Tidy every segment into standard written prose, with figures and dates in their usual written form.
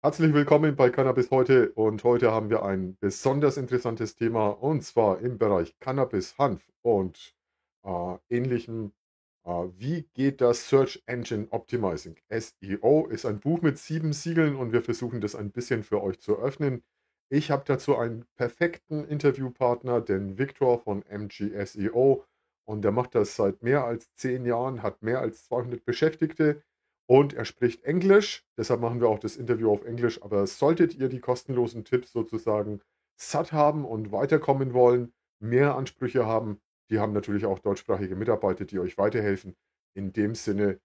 Herzlich willkommen bei Cannabis heute und heute haben wir ein besonders interessantes Thema und zwar im Bereich Cannabis, Hanf und ähnlichem. Wie geht das Search Engine Optimizing? SEO ist ein Buch mit 7 Siegeln und wir versuchen das ein bisschen für euch zu öffnen. Ich habe dazu einen perfekten Interviewpartner, den Victor von MJSEO, und der macht das seit mehr als 10 Jahren, hat mehr als 200 Beschäftigte. Und er spricht Englisch, deshalb machen wir auch das Interview auf Englisch. Aber solltet ihr die kostenlosen Tipps sozusagen satt haben und weiterkommen wollen, mehr Ansprüche haben, die haben natürlich auch deutschsprachige Mitarbeiter, die euch weiterhelfen. In dem Sinne,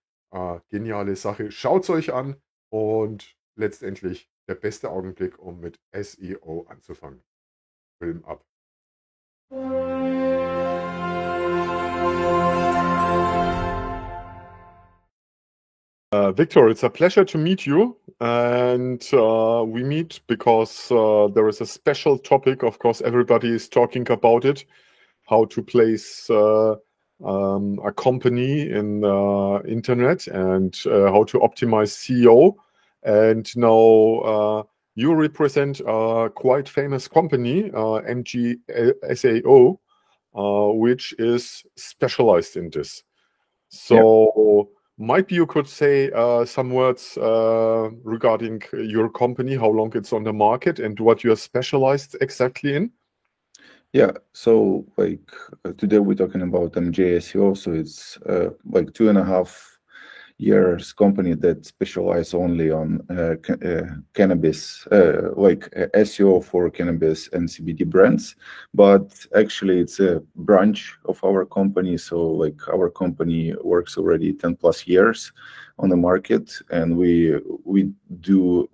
geniale Sache. Schaut es euch an und letztendlich der beste Augenblick, um mit SEO anzufangen. Film ab. Victor, it's a pleasure to meet you. And we meet because there is a special topic. Of course, everybody is talking about it, how to place a company in internet and how to optimize SEO. And now you represent a quite famous company, MJSEO, which is specialized in this. Yeah. So might be you could say some words regarding your company, how long it's on the market, and what you're specialized exactly in. Yeah. So today we're talking about MJSEO. So it's like 2.5 years company that specialize only on cannabis, SEO for cannabis and CBD brands. But actually it's a branch of our company. So like our company works already 10 plus years on the market, and we do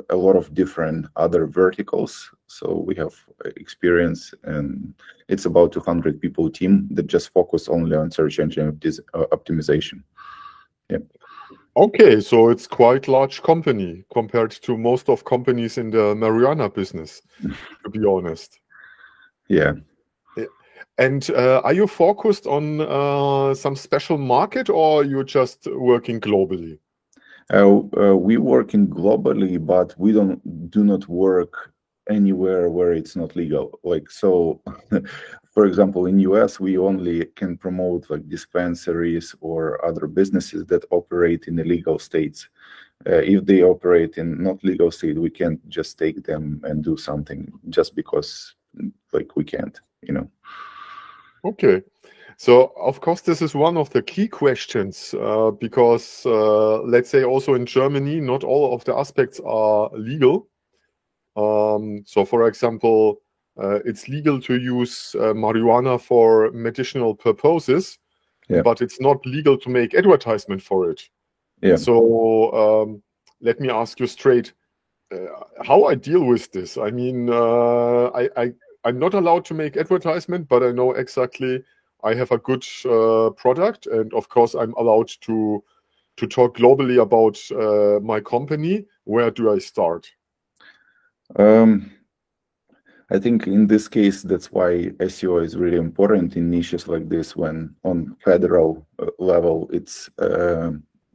a lot of different other verticals. So we have experience, and it's about 200 people team that just focus only on search engine optimization. Yeah. Okay, so it's quite large company compared to most of companies in the marijuana business, to be honest. Yeah. And are you focused on some special market, or you're just working globally? We working globally, but we do not work anywhere where it's not legal. Like, so for example, in US, we only can promote like dispensaries or other businesses that operate in illegal states. If they operate in not legal state, we can't just take them and do something just because like we can't, you know. Okay. So, of course, this is one of the key questions because, let's say, also in Germany, not all of the aspects are legal. So, for example, it's legal to use marijuana for medicinal purposes, Yeah. but it's not legal to make advertisement for it. Yeah. So, let me ask you straight, how I deal with this. I mean, I'm not allowed to make advertisement, but I know exactly I have a good product, and of course I'm allowed to talk globally about my company. Where do I start? I think in this case, that's why SEO is really important in niches like this, when on federal level, it's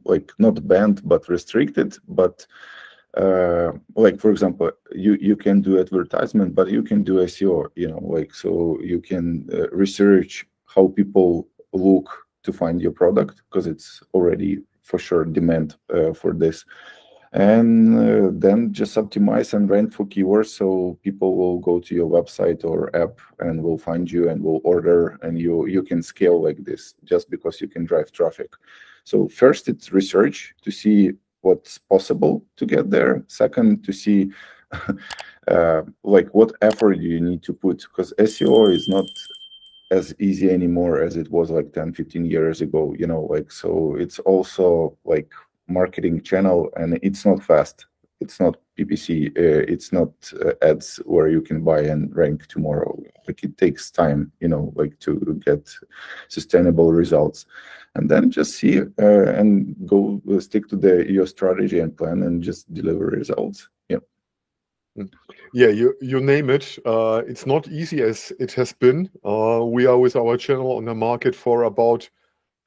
like not banned, but restricted. But like, for example, you can do advertisement, but you can do SEO, you know, like, so you can research how people look to find your product, because it's already for sure demand for this. And then just optimize and rank for keywords, so people will go to your website or app and will find you and will order, and you can scale like this just because you can drive traffic. So first it's research to see what's possible to get there. Second, to see like what effort you need to put, because SEO is not as easy anymore as it was like 10-15 years ago, you know, like, so it's also like marketing channel, and it's not fast. It's not PPC. It's not ads where you can buy and rank tomorrow. Like, it takes time, you know, like, to get sustainable results. And then just see and go stick to your strategy and plan and just deliver results. Yeah. Yeah, you name it. It's not easy as it has been. We are with our channel on the market for about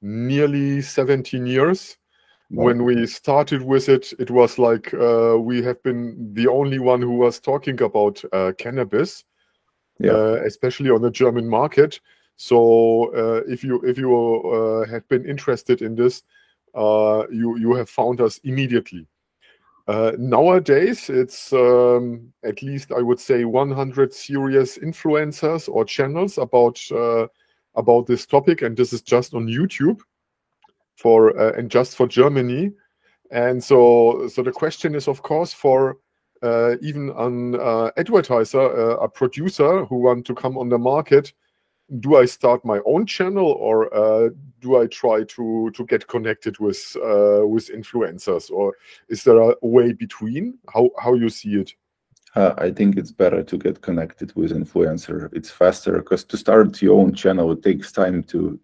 nearly 17 years. when we started with it, it was like we have been the only one who was talking about cannabis, especially on the German market. So if you have been interested in this, you have found us immediately. Nowadays, it's at least, I would say, 100 serious influencers or channels about this topic, and this is just on YouTube and just for Germany. And so the question is, of course, for even an advertiser, a producer who want to come on the market, do I start my own channel, or do I try to get connected with influencers, or is there a way between? How you see it? I think it's better to get connected with influencer. It's faster, because to start your own channel, it takes time to,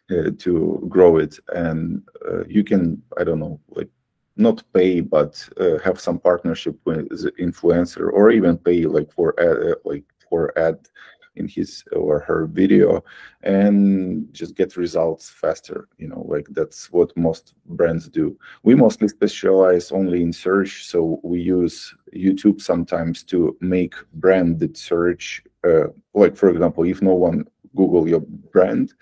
to grow it. And you can, I don't know, like not pay, but have some partnership with the influencer, or even pay like for ad in his or her video, and just get results faster. Like that's what most brands do. We mostly specialize only in search, so we use YouTube sometimes to make branded search. Like for example, if no one Google your brand,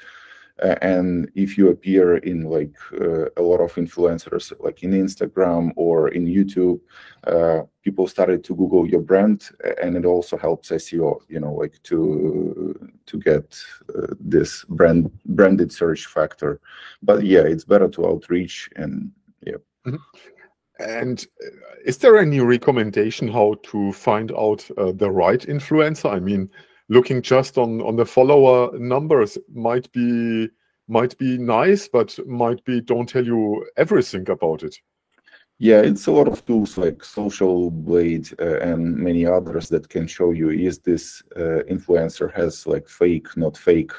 and if you appear in like a lot of influencers, like in Instagram or in YouTube, people started to Google your brand, and it also helps SEO, like to get this branded search factor. But yeah, it's better to outreach, and yeah. Mm-hmm. And is there any recommendation how to find out the right influencer? I mean, looking just on the follower numbers might be nice, but don't tell you everything about it. Yeah, it's a lot of tools like Social Blade and many others that can show you, is this influencer has like fake, not fake,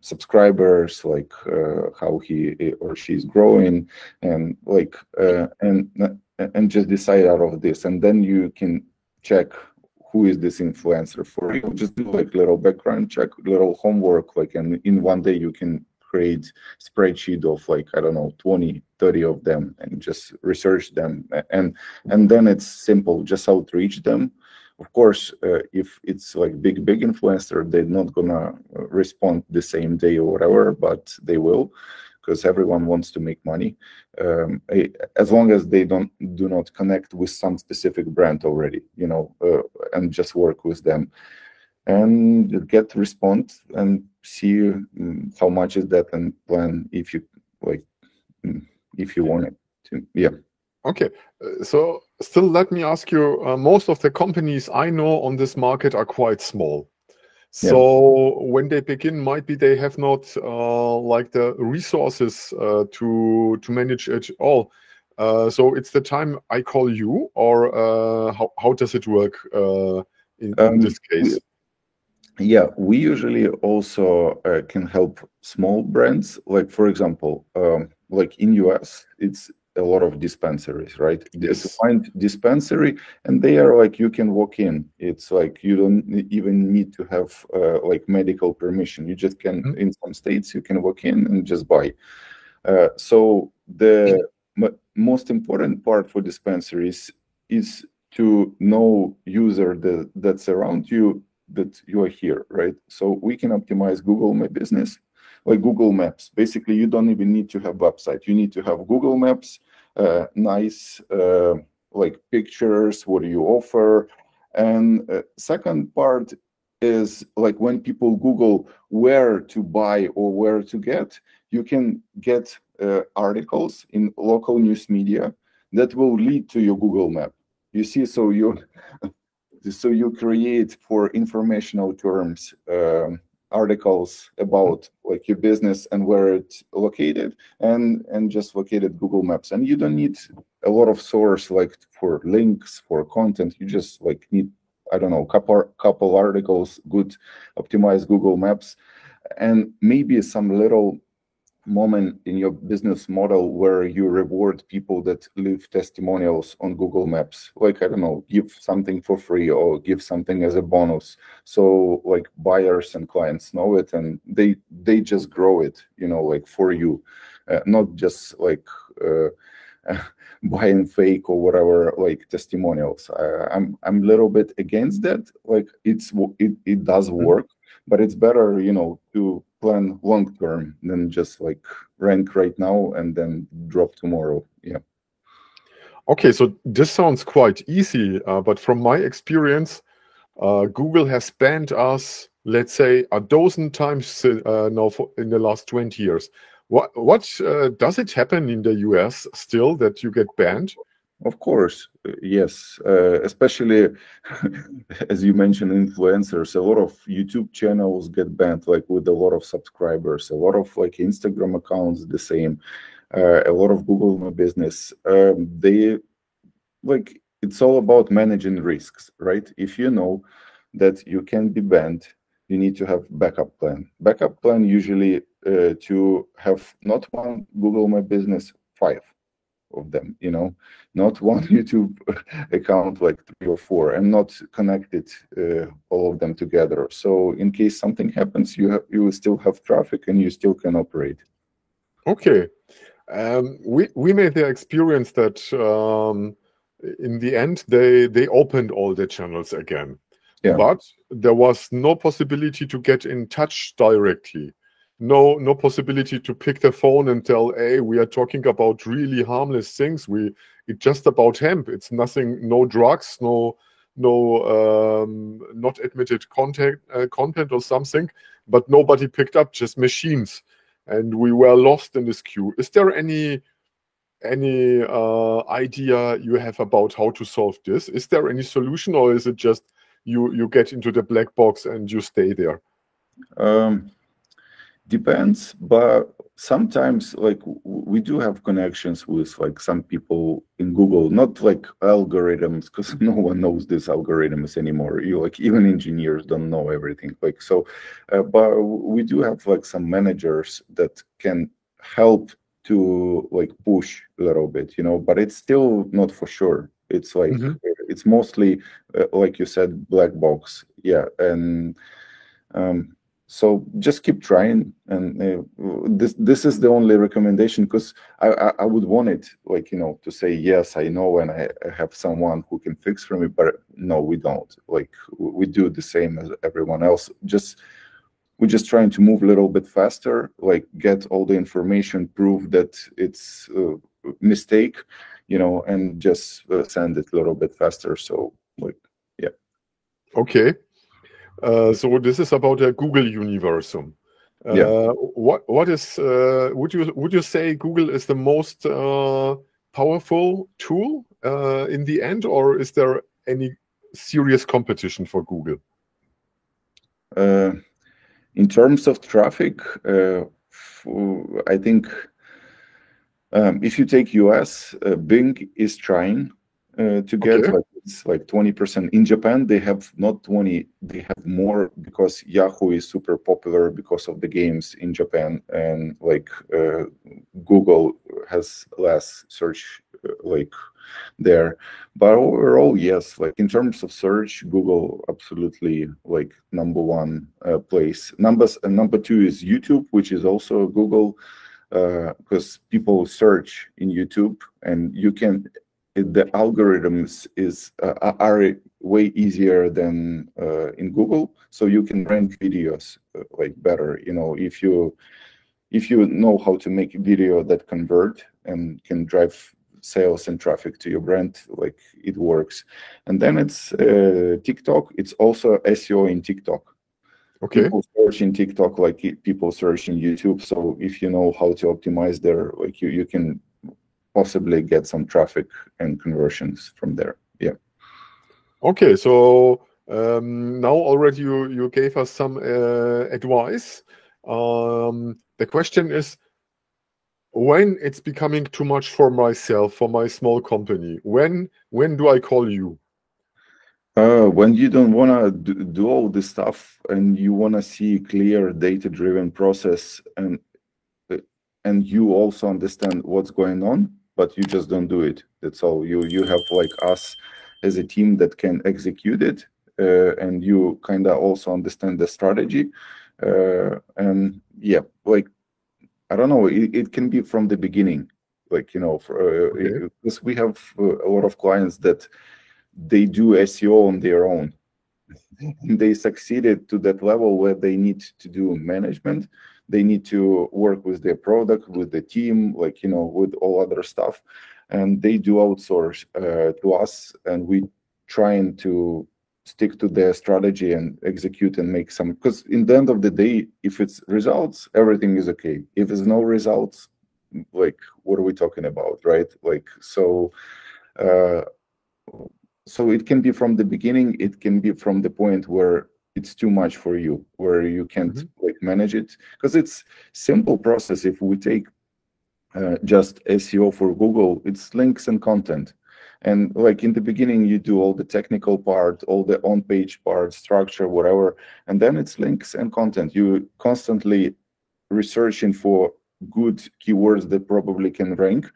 subscribers, like how he or she is growing, and like and just decide out of this, and then you can check who is this influencer for you. Just do like little background check, little homework, like, and in one day you can create spreadsheet of like, I don't know, 20, 30 of them, and just research them, and then it's simple, just outreach them. Of course, if it's like big influencer, they're not gonna respond the same day or whatever, but they will, because everyone wants to make money, as long as they do not connect with some specific brand already, and just work with them and get response and see how much is that, and plan if you like, if you want it to. Yeah. Okay, so still let me ask you, most of the companies I know on this market are quite small. So when they begin, might be they have not like the resources to manage it all. So it's the time I call you, or how does it work in this case? We usually also can help small brands. Like for example, like in US, it's a lot of dispensaries, right? Yes. To find dispensary, and they are like, you can walk in. It's like you don't even need to have like medical permission. You just can, in some states, you can walk in and just buy. So the most important part for dispensaries is to know user that's around you, that you are here, right? So we can optimize Google My Business, like Google Maps. Basically, you don't even need to have website. You need to have Google Maps, nice like pictures, what do you offer? And second part is like when people Google where to buy or where to get, you can get articles in local news media that will lead to your Google Map. You see, so you create for informational terms articles about like your business and where it's located, and just located Google Maps. And you don't need a lot of source like for links for content. You just like need, I don't know, couple articles, good optimized Google Maps, and maybe some little moment in your business model where you reward people that leave testimonials on Google Maps, like, I don't know, give something for free or give something as a bonus, so like buyers and clients know it and they just grow it, like for you, not just like buying fake or whatever, like testimonials. I'm a little bit against that. Like it does work, but it's better, to plan long term than just like rank right now and then drop tomorrow. Yeah. Okay, so this sounds quite easy, but from my experience, Google has banned us, let's say, a dozen times now in the last 20 years. What does it happen in the US still that you get banned? Of course, yes. Especially as you mentioned, influencers. A lot of YouTube channels get banned, like with a lot of subscribers. A lot of like Instagram accounts, the same. A lot of Google My Business. They like it's all about managing risks, right? If you know that you can be banned, you need to have backup plan. Backup plan usually to have not one Google My Business, 5 of them, not one YouTube account, like 3 or 4, and not connected all of them together. So in case something happens, you will still have traffic and you still can operate. Okay. We made the experience that in the end they opened all the channels again. Yeah. But there was no possibility to get in touch directly. No possibility to pick the phone and tell, hey, we are talking about really harmless things. It's just about hemp. It's nothing, no drugs, no not admitted content or something. But nobody picked up, just machines, and we were lost in this queue. Is there any idea you have about how to solve this? Is there any solution, or is it just you get into the black box and you stay there? Depends, but sometimes like we do have connections with like some people in Google, not like algorithms, because no one knows these algorithms anymore. Like even engineers don't know everything. Like so, but we do have like some managers that can help to like push a little bit, but it's still not for sure. It's like it's mostly like you said, black box. Yeah, and so just keep trying, and this is the only recommendation, because I would want it like to say yes, I know, and I have someone who can fix for me, but no, we don't. Like we do the same as everyone else. We're just trying to move a little bit faster, like get all the information, prove that it's a mistake, and just send it a little bit faster. So like, yeah. Okay. So this is about a Google universum. Yeah. What is would you say Google is the most powerful tool in the end, or is there any serious competition for Google? In terms of traffic, I think if you take US, Bing is trying to get Okay. like it's like 20%. In Japan, they have not 20, they have more, because Yahoo is super popular because of the games in Japan, and like Google has less search like there. But overall, yes, like in terms of search, Google absolutely like number 1 place. Number 2 is YouTube, which is also Google, because people search in YouTube, and the algorithms are way easier than in Google, so you can rank videos like better. If you know how to make a video that convert and can drive sales and traffic to your brand, like it works. And then it's TikTok. It's also SEO in TikTok. Okay. People search in TikTok like people search in YouTube. So if you know how to optimize there, like you can possibly get some traffic and conversions from there. Yeah. Okay. So now already you gave us some advice. The question is, when it's becoming too much for myself, for my small company, when do I call you? When you don't want to do all this stuff and you want to see clear data-driven process, and and you also understand what's going on, but you just don't do it. That's all. You have like us as a team that can execute it, and you kind of also understand the strategy. And yeah, like, I don't know, it can be from the beginning, like, because we have a lot of clients that they do SEO on their own. They succeeded to that level where they need to do management. They need to work with their product, with the team, like, with all other stuff. And they do outsource to us, and we trying to stick to their strategy and execute and make some, because in the end of the day, if it's results, everything is okay. If there's no results, like, what are we talking about, right? Like, so it can be from the beginning, it can be from the point where it's too much for you, where you can't like manage it, because it's simple process. If we take just SEO for Google, it's links and content. And like in the beginning, you do all the technical part, all the on-page part, structure, whatever, and then it's links and content. You constantly researching for good keywords that probably can rank.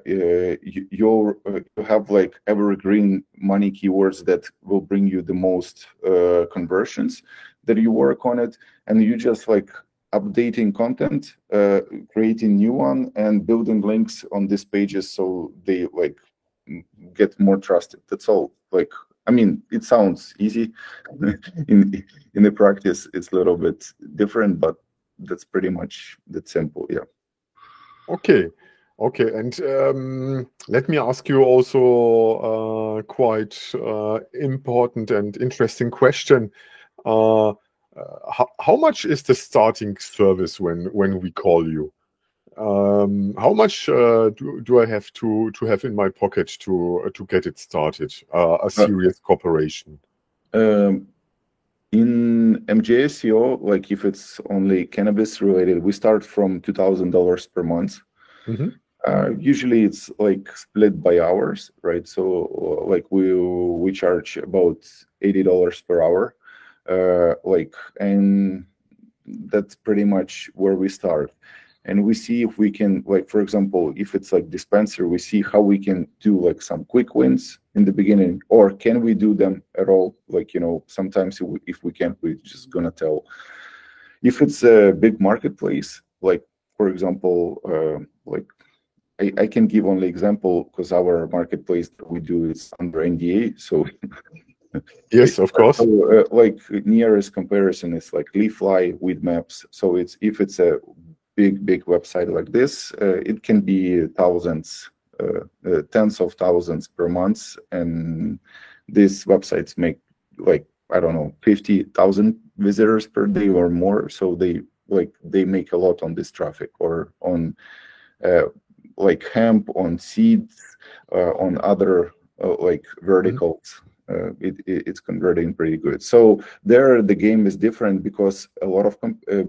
You have like evergreen money keywords that will bring you the most conversions, that you work on it, and you just like updating content, creating new one, and building links on these pages so they like get more trusted. That's all. Like, I mean, it sounds easy. in the practice, it's a little bit different, but that's pretty much that simple. Yeah. Okay. And let me ask you also quite important and interesting question. How much is the starting service when we call you? How much do I have to have in my pocket to get it started? A serious cooperation. In MJSEO, like if it's only cannabis related, we start from $2,000 per month. Usually it's like split by hours, right? So like we charge about $80 per hour, and that's pretty much where we start. And we see if we can, like, for example, if it's like dispenser, we see how we can do like some quick wins in the beginning, or can we do them at all? Like, sometimes if we can't, we're just gonna tell. If it's a big marketplace, like, for example, like I can give only example because our marketplace that we do is under NDA. So yes, of course. So, like nearest comparison is like Leafly with maps. So if it's a big website like this, it can be thousands, tens of thousands per month, and these websites make like, I don't know, 50,000 visitors per day or more. So they make a lot on this traffic, or on like hemp, on seeds, on other like verticals. It's converting pretty good. So there the game is different because a lot of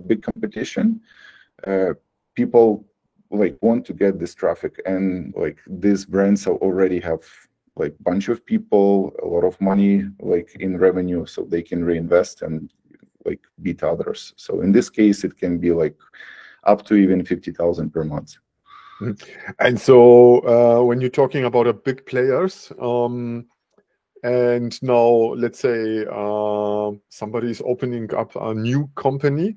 big competition. People like want to get this traffic, and like these brands already have like bunch of people, a lot of money like in revenue, so they can reinvest and like beat others. So in this case, it can be like up to even 50,000 per month. And so when you're talking about a big players, and now let's say somebody is opening up a new company,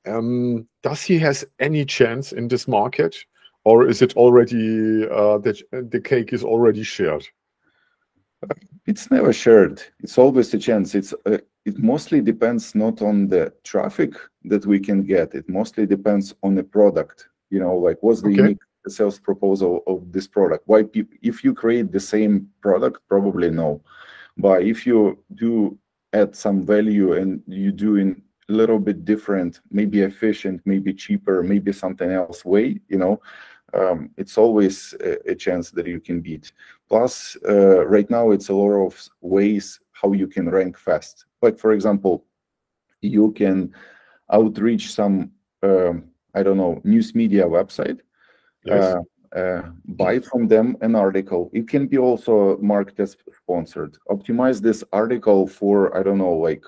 does he has any chance in this market, or is it already that the cake is already shared? It's never shared. It's always a chance. It mostly depends not on the traffic that we can get. It mostly depends on the product. Like what's the unique sales proposal of this product? Why if you create the same product, probably no. But if you do add some value and you do in a little bit different, maybe efficient, maybe cheaper, maybe something else way, it's always a chance that you can beat. Plus, right now, it's a lot of ways how you can rank fast. Like, for example, you can outreach some, I don't know, news media website, buy from them an article. It can be also marked as sponsored. Optimize this article for, I don't know, like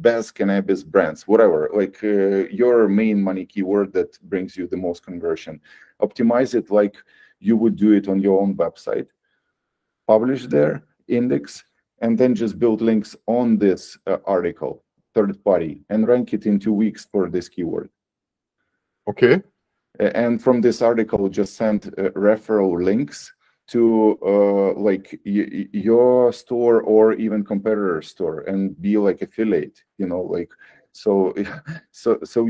best cannabis brands, whatever, like your main money keyword that brings you the most conversion. Optimize it like you would do it on your own website, publish there, index, and then just build links on this article, third party, and rank it in 2 weeks for this keyword. Okay. And from this article, just send referral links to like your store or even competitor store, and be like affiliate, you know, like so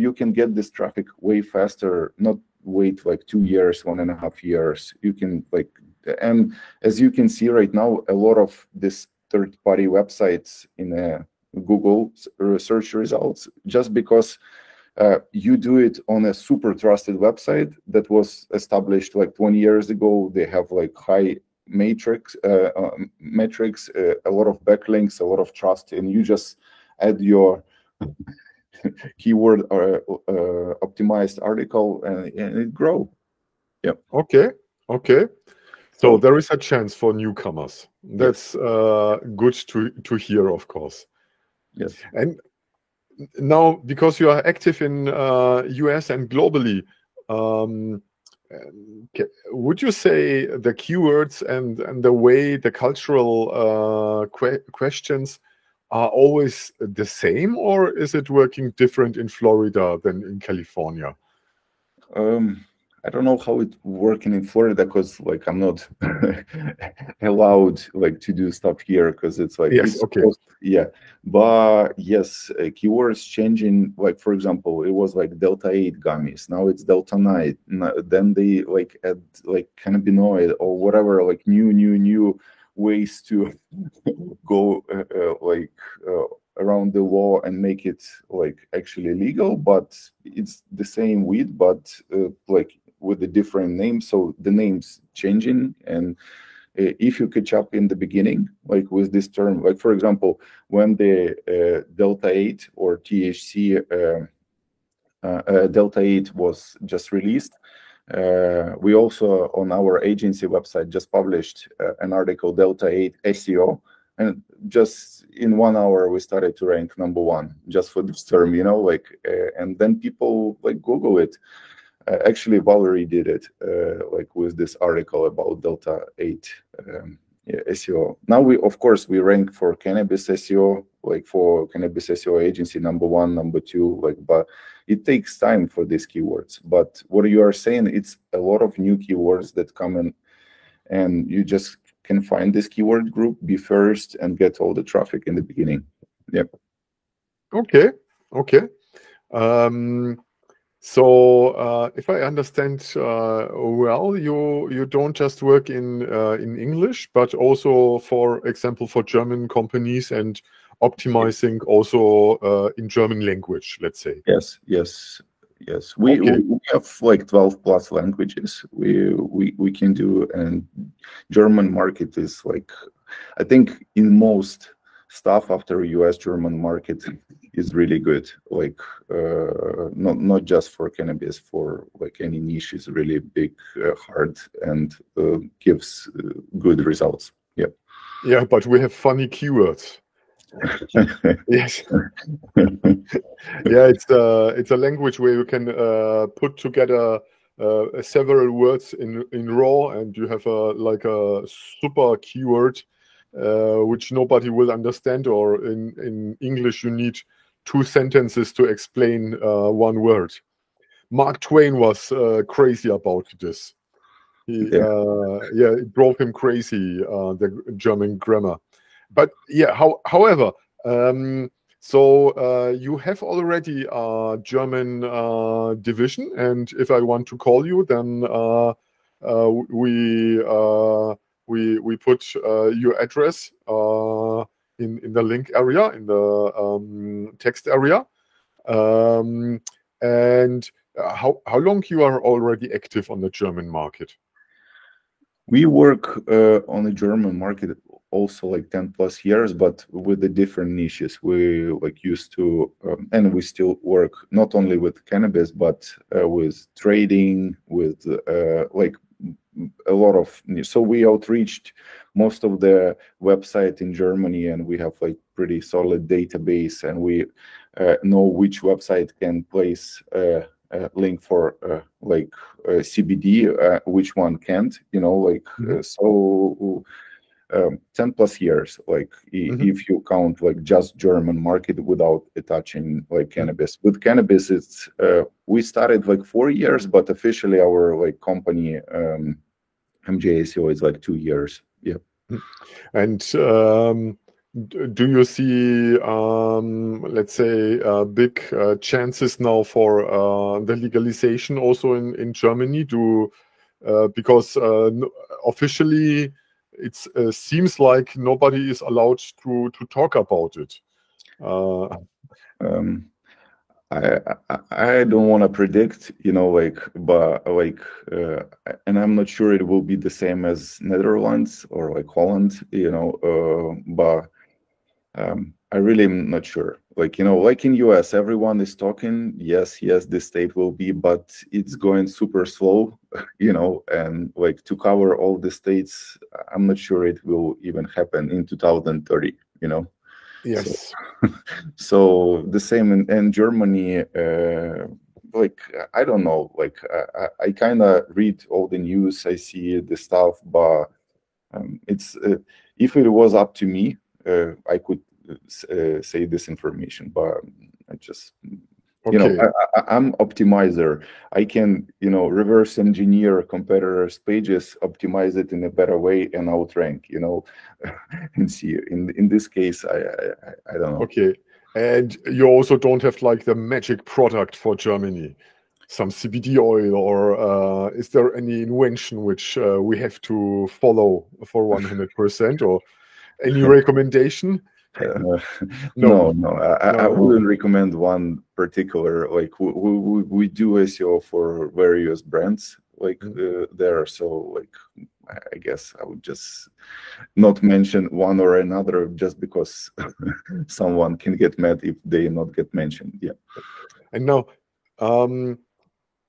you can get this traffic way faster, not wait like 2 years, 1.5 years. You can like, and as you can see right now, a lot of this third-party websites in Google search results, just because you do it on a super trusted website that was established like 20 years ago. They have like high metrics, a lot of backlinks, a lot of trust, and you just add your keyword optimized article, and it grow. Yeah. Okay. So there is a chance for newcomers. That's good to hear, of course. Yes. And now, because you are active in US and globally, would you say the keywords and the way the cultural questions are always the same, or is it working different in Florida than in California? I don't know how it's working in Florida, because like I'm not allowed like to do stuff here, because it's like but yes, keywords changing. Like for example, it was like Delta 8 gummies, now it's Delta 9, then they like add like cannabinoid or whatever, like new ways to go around the law and make it like actually legal, but it's the same weed, but like with a different name. So the name's changing, and if you catch up in the beginning, like with this term, like for example, when the Delta 8 or THC Delta 8 was just released, we also on our agency website just published an article, Delta 8 SEO, and just in 1 hour we started to rank #1 just for this term, you know, like and then people like Google it. Actually, Valerie did it like with this article about Delta 8 SEO. Now of course we rank for cannabis SEO, like for cannabis SEO agency #1, #2, like, but it takes time for these keywords. But what you are saying, it's a lot of new keywords that come in, and you just can find this keyword group, be first, and get all the traffic in the beginning. Yep. Okay. So if I understand well, you don't just work in English, but also, for example, for German companies, and optimizing also in German language, let's say. Yes. We have like 12 plus languages we can do, and German market is like, I think in most stuff after US, German market is really good. Like not just for cannabis, for like any niche is really big, hard, and gives good results. Yeah, but we have funny keywords. Yes. Yeah, it's a language where you can put together several words in raw, and you have a super keyword which nobody will understand, or in English you need 2 sentences to explain 1 word. Mark Twain was crazy about this. It drove him crazy, the German grammar. But yeah, however, so you have already a German division, and if I want to call you, then we put your address in the link area, in the text area. And how long you are already active on the German market? We work on the German market also like 10 plus years, but with the different niches. We like used to, and we still work not only with cannabis, but with trading, with like a lot of. So we outreached most of the website in Germany, and we have like pretty solid database, and we know which website can place a link for CBD, which one can't, so 10 plus years, if you count like just German market without touching like cannabis. With cannabis, it's we started like 4 years, but officially our like company MJSEO is like 2 years. Yeah. And do you see, let's say, big chances now for the legalization also in Germany? Because officially it seems like nobody is allowed to talk about it. I don't want to predict, but and I'm not sure it will be the same as Netherlands or like Holland, but I really am not sure. Like in US, everyone is talking, yes, this state will be, but it's going super slow, and like to cover all the states, I'm not sure it will even happen in 2030, Yes. So the same in Germany. I don't know. I kind of read all the news. I see the stuff, but it's if it was up to me, I could say this information. But I just, Okay. I'm optimizer. I can, reverse engineer competitors' pages, optimize it in a better way, and outrank, and see. In this case, I don't know. Okay. And you also don't have like the magic product for Germany, some CBD oil, or is there any invention which we have to follow for 100%, or any recommendation? No. I wouldn't recommend one particular. Like we do SEO for various brands there. So I guess I would just not mention one or another just because someone can get mad if they not get mentioned. Yeah. And now,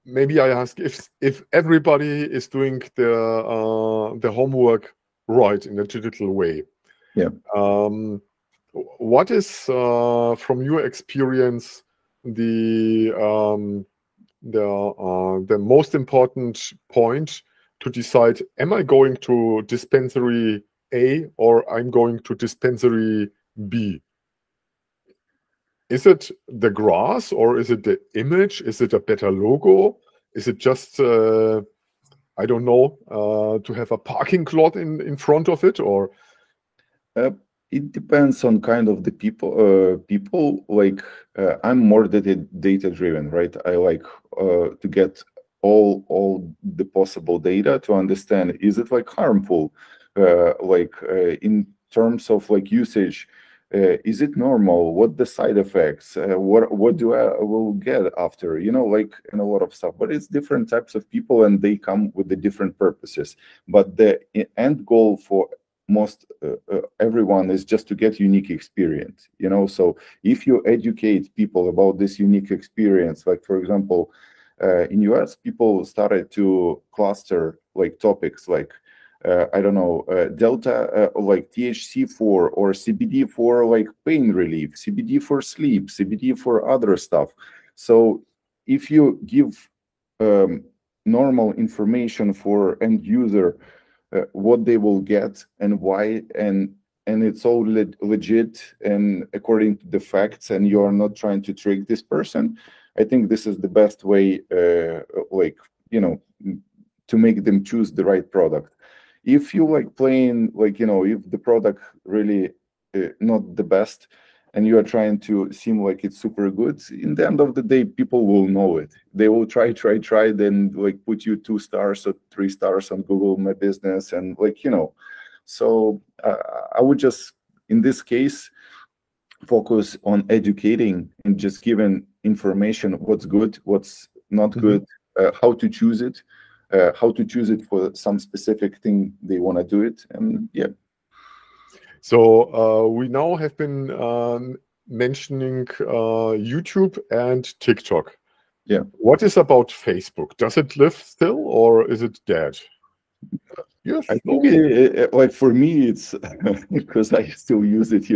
maybe I ask if everybody is doing the homework right in a digital way. Yeah. What is from your experience the most important point to decide, am I going to dispensary A or I'm going to dispensary B? Is it the grass, or is it the image? Is it a better logo? Is it just I don't know, to have a parking lot in front of it, or? It depends on kind of the people. I'm more data driven, right? I like to get all the possible data to understand, is it like harmful, in terms of like usage, is it normal, what the side effects, what do I will get after, and a lot of stuff. But it's different types of people, and they come with the different purposes, but the end goal for most everyone is just to get unique experience, so if you educate people about this unique experience, like for example, in US, people started to cluster like topics like I don't know, delta, like THC for or CBD for like pain relief, CBD for sleep, CBD for other stuff. So if you give normal information for end user, what they will get and why, and it's all legit and according to the facts, and you are not trying to trick this person, I think this is the best way, to make them choose the right product. If you like playing, if the product really not the best, and you are trying to seem like it's super good, in the end of the day, people will know it. They will try, then like put you 2 stars or 3 stars on Google My Business, and So I would just, in this case, focus on educating and just giving information, what's good, what's not good, how to choose it, for some specific thing they want to do it, and yeah. So we now have been mentioning YouTube and TikTok. Yeah. What is about Facebook? Does it live still, or is it dead? Yes. I think like for me, it's because I still use it,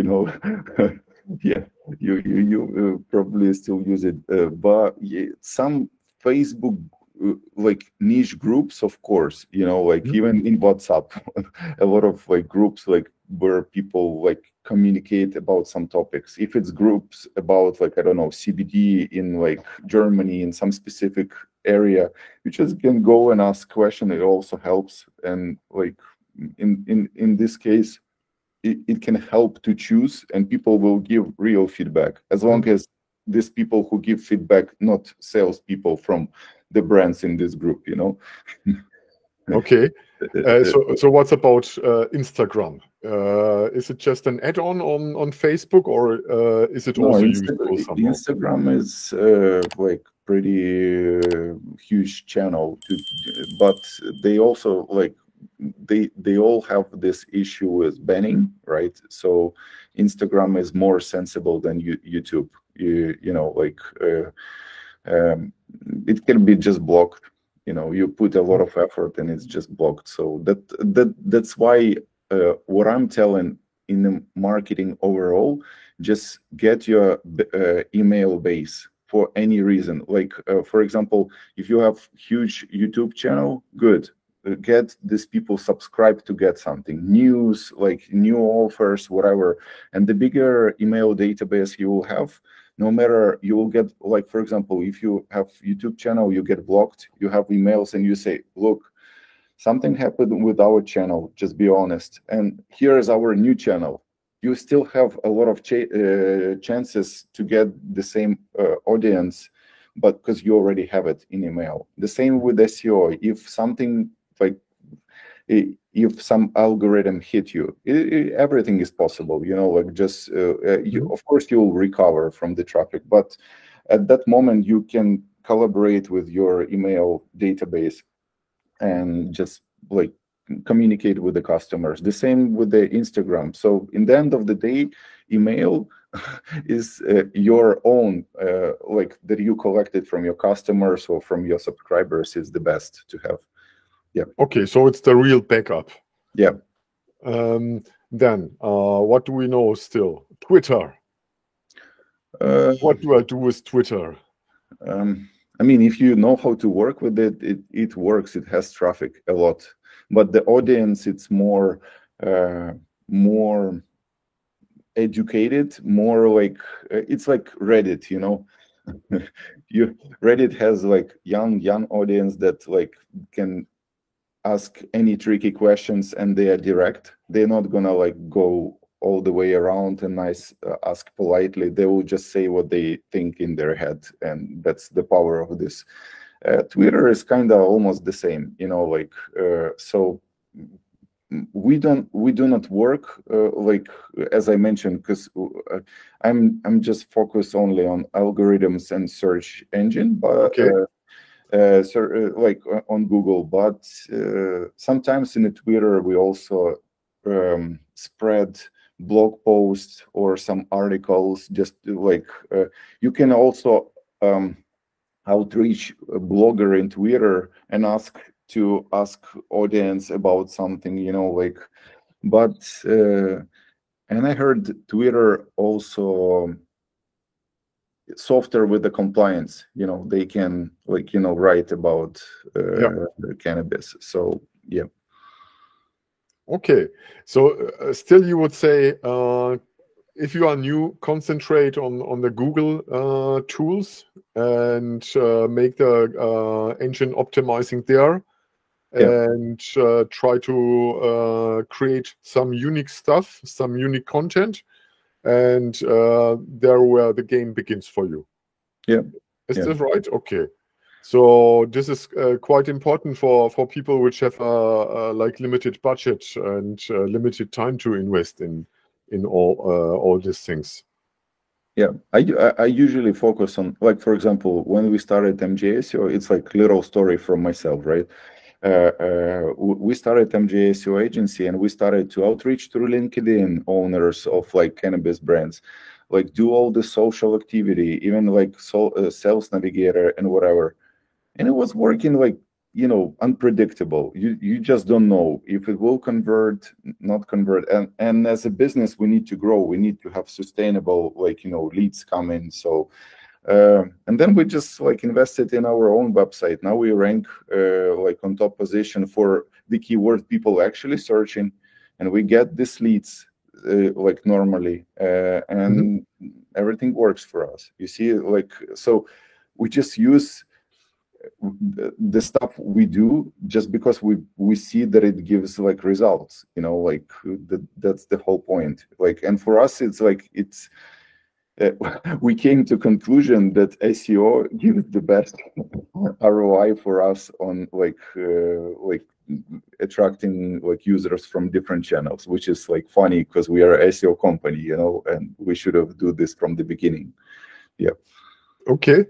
Yeah, you probably still use it, but some Facebook like niche groups, of course, like even in WhatsApp, a lot of like groups like where people like communicate about some topics. If it's groups about like, I don't know, CBD in like Germany in some specific area, you just can go and ask question. It also helps, and like in this case, it can help to choose, and people will give real feedback as long as these people who give feedback, not salespeople from the brands in this group, Okay. So what's about Instagram? Is it just an add-on on Facebook, or is it also useful somehow? Instagram is like pretty huge channel, but they also like they all have this issue with banning, right? So Instagram is more sensible than YouTube. It can be just blocked. You put a lot of effort and it's just blocked. So that's why what I'm telling in the marketing overall, just get your email base for any reason. Like for example, if you have huge YouTube channel, good. Get these people subscribe to get something, news, like new offers, whatever. And the bigger email database you will have, no matter, you will get, like, for example, if you have YouTube channel, you get blocked, you have emails and you say, look, something happened with our channel, just be honest. And here is our new channel. You still have a lot of chances to get the same audience, but because you already have it in email. The same with SEO. If something like, if some algorithm hit you, everything is possible, like just, of course you'll recover from the traffic, but at that moment you can collaborate with your email database and just like communicate with the customers. The same with the Instagram. So in the end of the day, email is your own, like that you collected from your customers or from your subscribers, is the best to have. Yeah. Okay, so it's the real backup. Yeah. Then what do we know still? Twitter. What do I do with Twitter? I mean, if you know how to work with it, it works. It has traffic a lot, but the audience, it's more educated, more like it's like Reddit, Reddit has like young audience that like can ask any tricky questions, and they are direct. They're not gonna like go all the way around and ask politely. They will just say what they think in their head, and that's the power of this. Twitter is kind of almost the same, like so we do not work like, as I mentioned, because I'm just focused only on algorithms and search engine, but like on Google, but sometimes in the Twitter we also spread blog posts or some articles, just like you can also outreach a blogger in Twitter and ask audience about something, like, but and I heard Twitter also softer with the compliance, they can like, write about cannabis. So yeah. Okay, so still you would say if you are new, concentrate on the Google tools and make the engine optimizing there, and try to create some unique stuff, some unique content, and there where the game begins for you. Yeah. Is this right? Okay. So this is quite important for people which have like limited budget and limited time to invest in all these things. Yeah, I usually focus on, like, for example, when we started MJSEO, it's like little story from myself, right? We started MJSEO agency, and we started to outreach through LinkedIn owners of like cannabis brands, like do all the social activity, even like sales navigator and whatever. And it was working like unpredictable. You just don't know if it will convert, not convert. And as a business, we need to grow. We need to have sustainable, leads coming. So, and then we just invested in our own website. Now we rank on top position for the keyword people actually searching, and we get these leads normally, and everything works for us. You see, so we just use the stuff we do just because we see that it gives results. That's the whole point. And for us, it's we came to conclusion that SEO gives the best ROI for us on attracting users from different channels, which is funny because we are a SEO company, and we should have do this from the beginning. Yeah. Okay.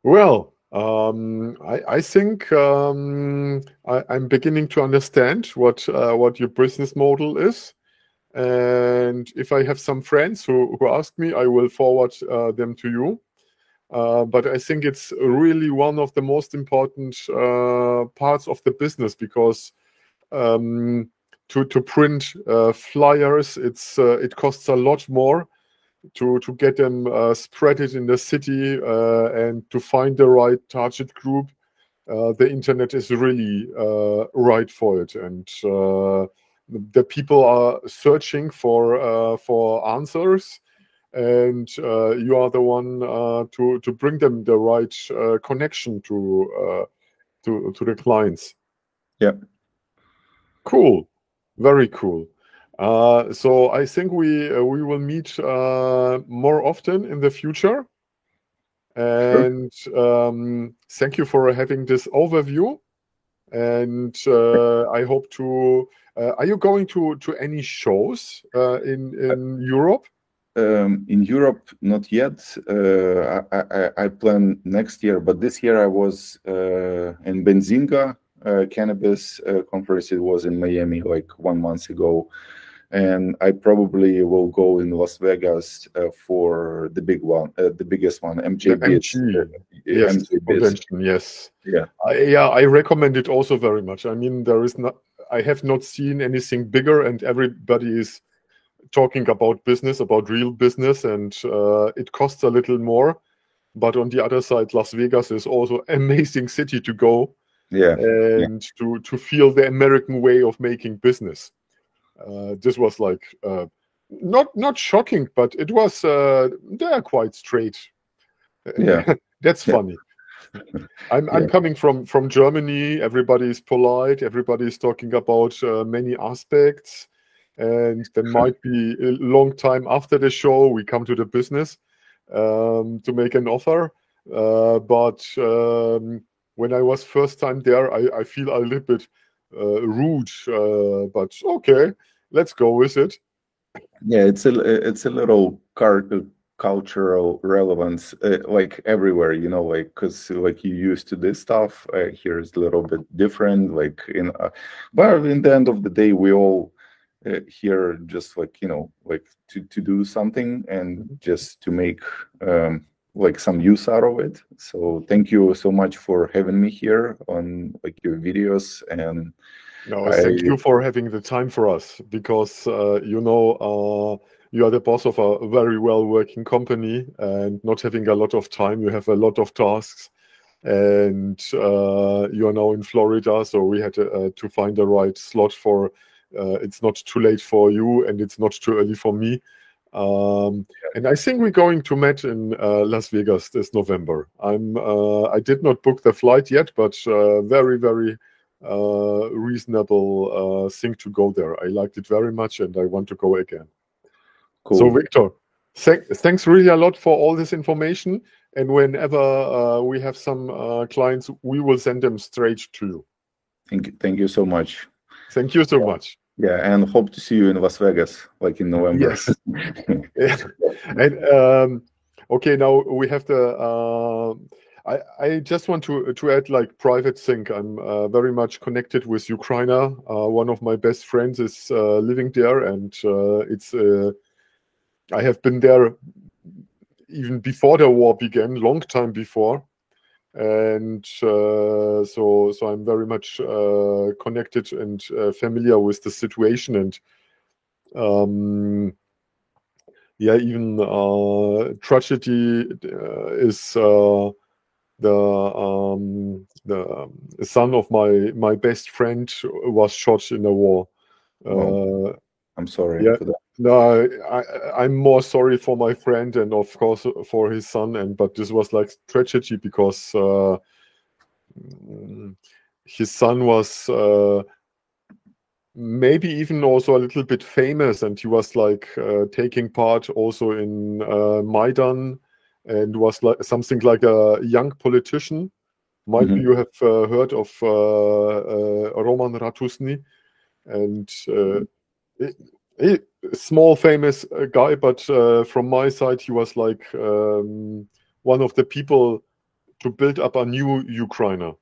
Well, I think I'm beginning to understand what your business model is. And if I have some friends who ask me, I will forward them to you. But I think it's really one of the most important parts of the business, because to print flyers, it costs a lot more to get them spread it in the city, and to find the right target group. The internet is really right for it, and the people are searching for answers, and you are the one to bring them the right connection to the clients. Yeah. Cool. Very cool. So I think we will meet more often in the future. And thank you for having this overview. And I hope to. Are you going to any shows in Europe? In Europe, not yet. I plan next year, but this year I was in Benzinga cannabis conference. It was in Miami 1 month ago, and I probably will go in Las Vegas for the big one, the biggest one, MJBiz. Yes, convention. Yes. Yeah. I recommend it also very much. I mean, I have not seen anything bigger, and everybody is talking about business, about real business, and it costs a little more. But on the other side, Las Vegas is also an amazing city to go, and to feel the American way of making business. This was not shocking, but it was they are quite straight. Yeah, that's funny. I'm coming from Germany. Everybody is polite. Everybody is talking about many aspects. And there might be a long time after the show, we come to the business to make an offer. But when I was first time there, I feel a little bit rude. But okay, let's go with it. Yeah, it's a little cultural relevance, everywhere, because you used to this stuff. Here is a little bit different. But in the end of the day, we all here just to do something and just to make some use out of it. So thank you so much for having me here on your videos. And thank you for having the time for us, because you are the boss of a very well working company, and not having a lot of time. You have a lot of tasks, and you are now in Florida, so we had to find the right slot for. It's not too late for you, and it's not too early for me. And I think we're going to meet in Las Vegas this November. I did not book the flight yet, but very, very reasonable thing to go there. I liked it very much, and I want to go again. Cool. So Victor, thanks really a lot for all this information. And whenever we have some clients, we will send them straight to you. Thank you so much. Thank you so much. Yeah, and hope to see you in Las Vegas, in November. Yes. And okay, now we have the. I just want to add private thing. I'm very much connected with Ukraine. One of my best friends is living there, and it's. I have been there even before the war began, long time before, and so I'm very much connected and familiar with the situation. And even tragedy is the son of my best friend was shot in a war. Well, I'm sorry Yeah, for that. no, I'm more sorry for my friend and of course for his son. But this was like tragedy because his son was maybe even also a little bit famous, and he was like taking part also in Maidan, and was like something like a young politician. Might be you have heard of Roman Ratusny, and a small famous guy, but from my side, he was like one of the people to build up a new Ukraine.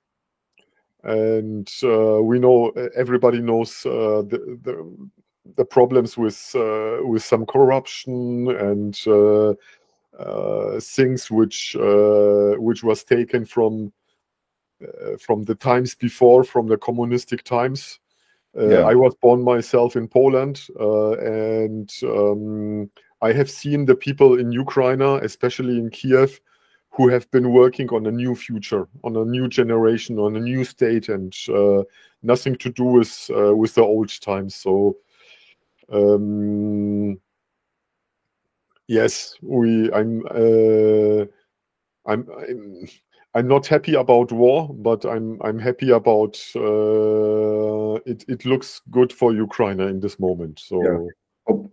And we know, everybody knows the problems with some corruption and things which was taken from the times before, from the communistic times. I was born myself in Poland, and I have seen the people in Ukraine, especially in Kiev, who have been working on a new future, on a new generation, on a new state, and nothing to do with the old times. So yes, I'm not happy about war, but I'm happy about it. It looks good for Ukraine in this moment. So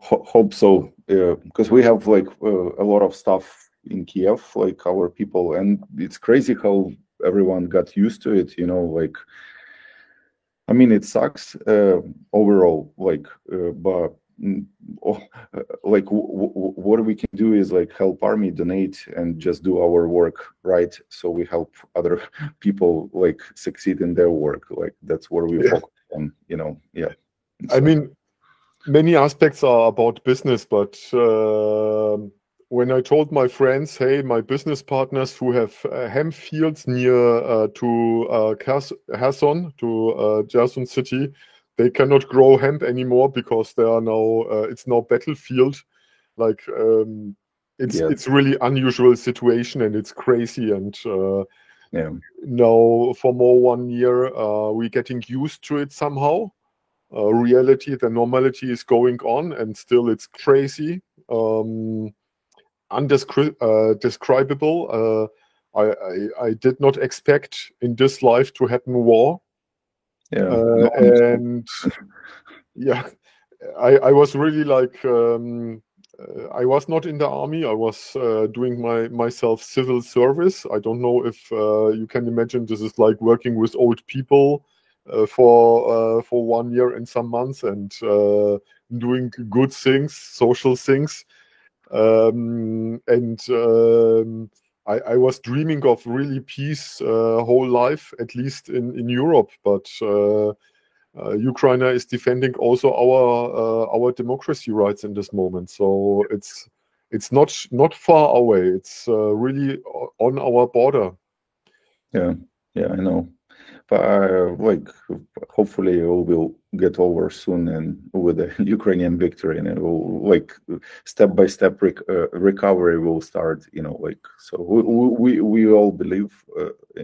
hope so, because we have like a lot of stuff in Kiev, like our people, and it's crazy how everyone got used to it. Like, I mean, it sucks overall, like, but like what we can do is like help army, donate, and just do our work right, so we help other people like succeed in their work. Like that's where we focus on. I mean, many aspects are about business, but when I told my friends, hey, my business partners who have hemp fields near to Kherson, to Kherson city, they cannot grow hemp anymore because they are now it's now battlefield. Like it's really unusual situation, and it's crazy. And now for more 1 year, we're getting used to it somehow. Reality, the normality is going on, and still it's crazy, undescribable. I did not expect in this life to happen war. And yeah, I was really like I was not in the army. I was doing myself civil service. I don't know if you can imagine, this is like working with old people for 1 year and some months, and doing good things, social things. I was dreaming of really peace whole life, at least in Europe. But Ukraine is defending also our democracy rights in this moment. So it's not far away. It's really on our border. Yeah, I know. But like, hopefully, it will get over soon, and with the Ukrainian victory, and it will like step by step recovery will start. Like, so we all believe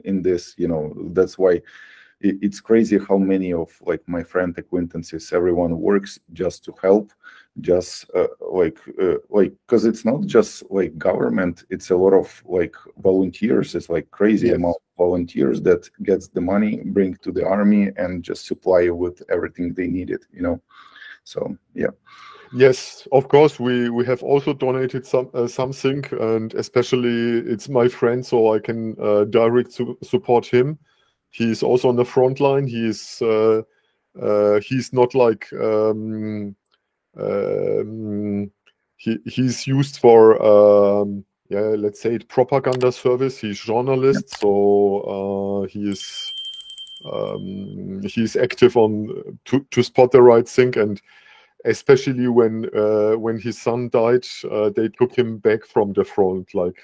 in this. That's why it's crazy how many of like my friend acquaintances, everyone works just to help, just like because it's not just like government, it's a lot of like volunteers. It's like crazy amount of volunteers that gets the money, bring to the army, and just supply with everything they needed. So Yes, of course, we have also donated something, and especially it's my friend, so I can direct support him. He's also on the front line. He's not like he's used for let's say propaganda service. He's journalist, so he's active on to spot the right thing. And especially when his son died, they took him back from the front. Like,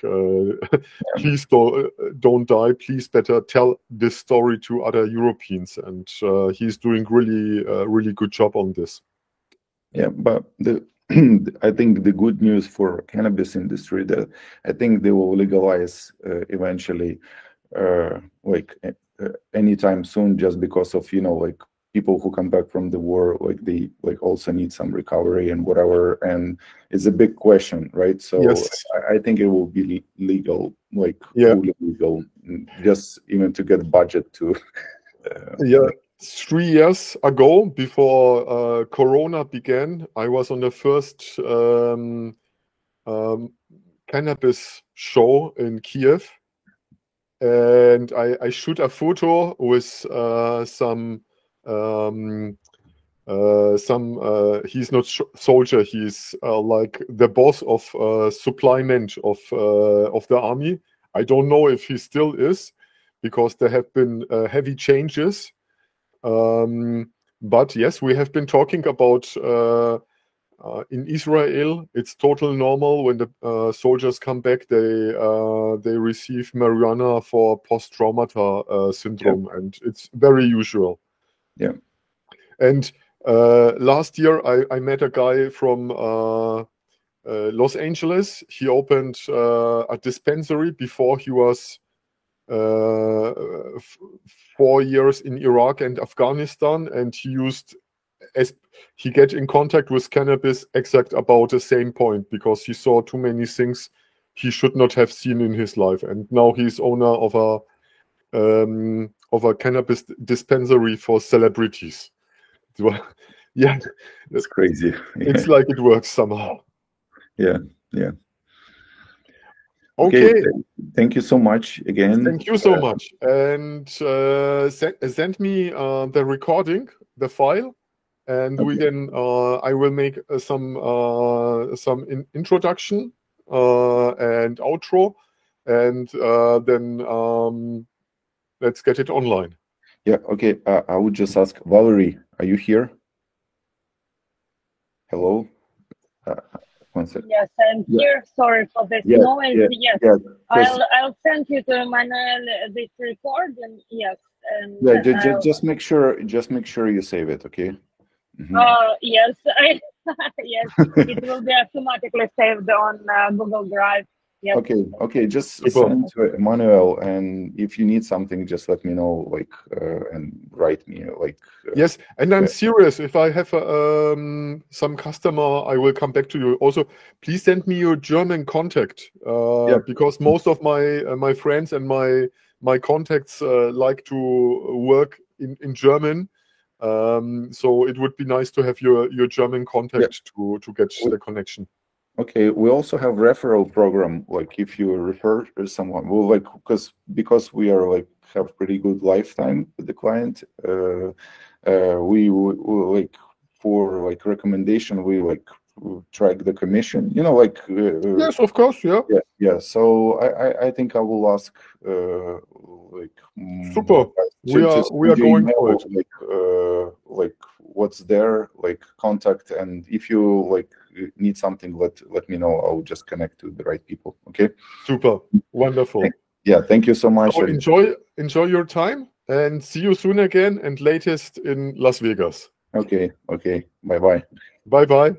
please don't die. Please better tell this story to other Europeans. And he's doing really good job on this. Yeah, but I think the good news for cannabis industry that I think they will legalize eventually, anytime soon, just because of like people who come back from the war, like they also need some recovery and whatever, and it's a big question, right? So yes. I think it will be legal, yeah. fully legal, just even to get budget to. Yeah. 3 years ago, before Corona began, I was on the first cannabis show in Kiev, and I shoot a photo with some he's not soldier, he's like the boss of supplement of the army. I don't know if he still is, because there have been heavy changes. But yes, we have been talking about in Israel, it's total normal when the soldiers come back, they receive marijuana for post-traumata syndrome, and it's very usual. Yeah. And last year, I met a guy from Los Angeles. He opened a dispensary before he was 4 years in Iraq and Afghanistan, and he get in contact with cannabis exact about the same point, because he saw too many things he should not have seen in his life, and now he's owner of a cannabis dispensary for celebrities. Yeah, it's crazy. It's like it works somehow. Yeah. Okay. Thank you so much again. Thank you so much. And send me the recording, the file, and we can. I will make some introduction and outro, and then let's get it online. Yeah. Okay. I would just ask Valerie, are you here? Hello. Yes, I'm here. Sorry for this noise. Yes, I'll send you to Manuel this recording. Yes, and just make sure you save it. Okay. Mm-hmm. Yes, yes, it will be automatically saved on Google Drive. Yep. Okay. Just send it to Emmanuel, and if you need something, just let me know, and write me, Yes, and I'm serious. If I have some customer, I will come back to you. Also, please send me your German contact, because most of my friends and my contacts like to work in German. So it would be nice to have your German contact to get the connection. Okay, we also have referral program. If you refer someone, well, because we are have pretty good lifetime with the client. We for recommendation, we track the commission. yes, of course, yeah. So I think I will ask. Super. We are going for it. What's their contact, and if you need something, let me know. I'll just connect to the right people. Okay. Super. Wonderful. Thank you so much. So enjoy your time, and see you soon again, and latest in Las Vegas. Okay. Bye. Bye.